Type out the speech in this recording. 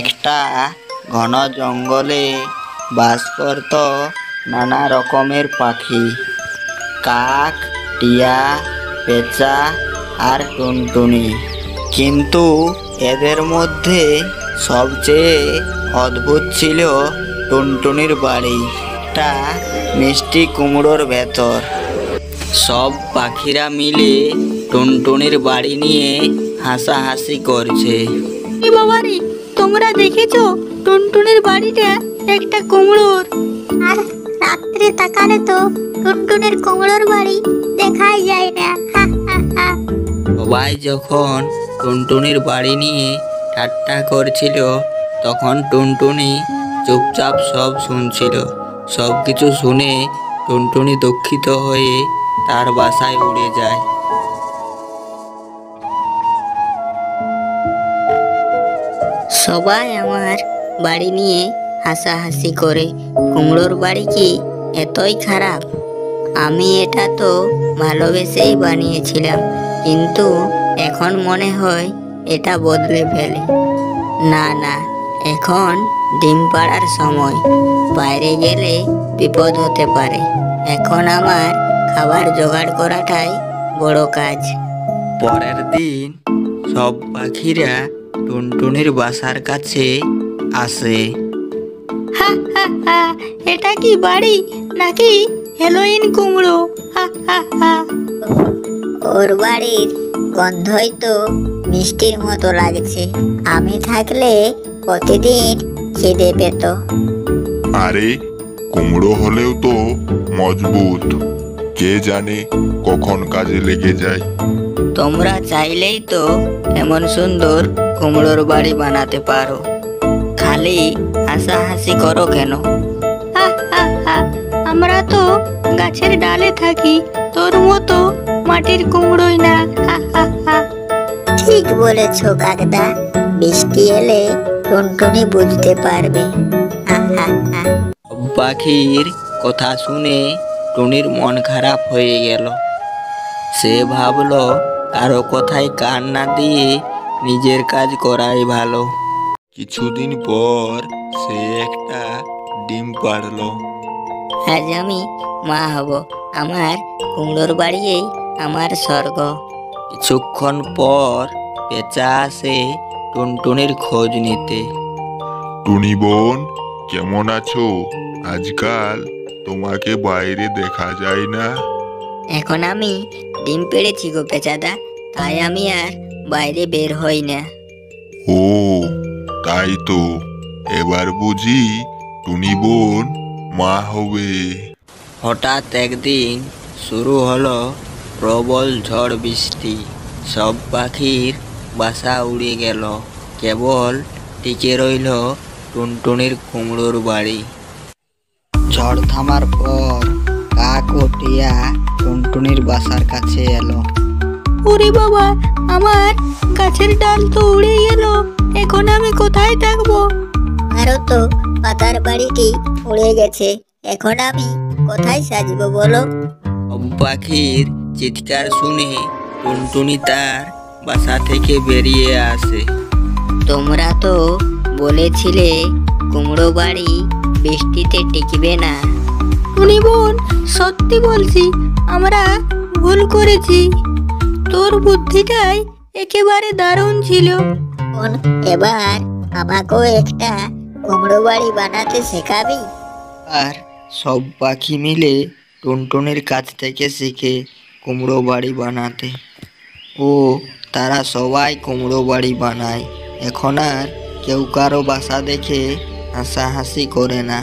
একটা ঘন জঙ্গলে বাস করত নানা রকমের পাখি, কাক, টিয়া, পেঁচা আর টুনটুনি। কিন্তু এদের মধ্যে সবচেয়ে অদ্ভুত ছিল টুনটুনির বাড়ি, একটা মিষ্টি কুমড়োর ভেতর। সব পাখিরা মিলে টুনটুনির বাড়ি নিয়ে হাসাহাসি করছে। বাবারে, তোমরা দেখেছো টুনটুনির বাড়িটা একটা কুমড়োর, আর রাত্রে তাকালে তো টুনটুনির কুমড়োর বাড়ি দেখাই যায় না। সবাই যখন টুনটুনির বাড়ি নিয়ে ঠাট্টা করছিল, তখন টুনটুনি চুপচাপ সব শুনছিল। সব কিছু শুনে টুনটুনি দুঃখিত হয়ে তার বাসায় উড়ে যায়। সবাই আমার বাড়ি নিয়ে হাসাহাসি করে। কুমড়োর বাড়ি কি এতই খারাপ? আমি এটা তো ভালোবেসেই বানিয়েছিলাম, কিন্তু এখন মনে হয় এটা বদলে ফেলে। না না, এখন ডিম পাড়ার সময়, বাইরে গেলে বিপদ হতে পারে। এখন আমার খাবার জোগাড় করাটাই বড় কাজ। পরের দিন সব পাখিরা টুনটুনির বাসার কাছে আসে। হা হা হা, এটা কি বাড়ি নাকি হ্যালোইন কুমড়ো? হা হা হা। ওর বাড়ির গন্ধই তো মিষ্টির মতো লাগছে। আমি থাকলে প্রতিদিন খিদে পেত। আরে কুমড়ো হলেও তো মজবুত, কে জানে কখন কাজে লেগে যায়। তোমরা চাইলেই তো এমন সুন্দর কুমড়োর বাড়ি বানাতে পারো, খালি হাসাহাসি করো কেন? হা হা হা, আমরা তো গাছের ডালে থাকি, তোর মতো মাটির কুমড়োই না। হা হা হা। ঠিক বলেছ কাকদা, বৃষ্টি এলে টুনটুনি বুঝতে পারবে। হা হা হা। সব পাখির কথা শুনে টুনির মন খারাপ হয়ে গেল। সে ভাবলো কারো কথায় কান না দিয়ে নিজের কাজ করাই ভালো। কিছুদিন পর সে একটা ডিম পাড়লো। আজ আমি মা হব, আমার কুমড়োর বাড়িই আমার স্বর্গ। কিছুক্ষণ পর পেঁচা আসে টুনটুনির খোঁজ নিতে। টুনি বোন, কেমন আছো? আজকাল তোমাকে বাইরে দেখা যায় না। এখন আমি ডিম পেড়েছি গো পেঁচাদা, তাই আমি আর বাইরে বের হই না। ও তাই তো, এবার বুঝি টুনি বোন মা হবে। হঠাৎ একদিন শুরু হলো প্রবল ঝড় বৃষ্টি। সব পাখির বাসা উড়ে গেল, কেবল টিকে রইল টুনটুনির কুমড়োর বাড়ি। ঝড় থামার পর কাক ও টিয়া টুনটুনির বাসার কাছে এলো। ওরে বাবা, আমার গাছের ডাল তো উড়ে গেল, এখন আমি কোথায় থাকবো? আরো তো পাতার বাড়িটি উড়ে গেছে, এখন আমি কোথায় সাজবো বলো? সব পাখির চিৎকার শুনে টুনটুনি তার বাসা থেকে বেরিয়ে আসে। তোমরা তো বলেছিলে কুমড়ো বাড়ি বৃষ্টিতে টিকবে না। টুনি বোন, সত্যি বলছি, আমরা ভুল করেছি। তোর বুদ্ধিটাই একেবারে দারুণ ছিল। বোন, এবার আমাকেও একটা কুমড়ো বাড়ি বানাতে শেখাবি? আর সব পাখি মিলে টুনটুনির কাছ থেকে শিখে কুমড়ো বাড়ি বানাতে। ও তারা সবাই কুমড়ো বাড়ি বানায়। এখন আর কেউ কারো বাসা দেখে হাসাহাসি করে না।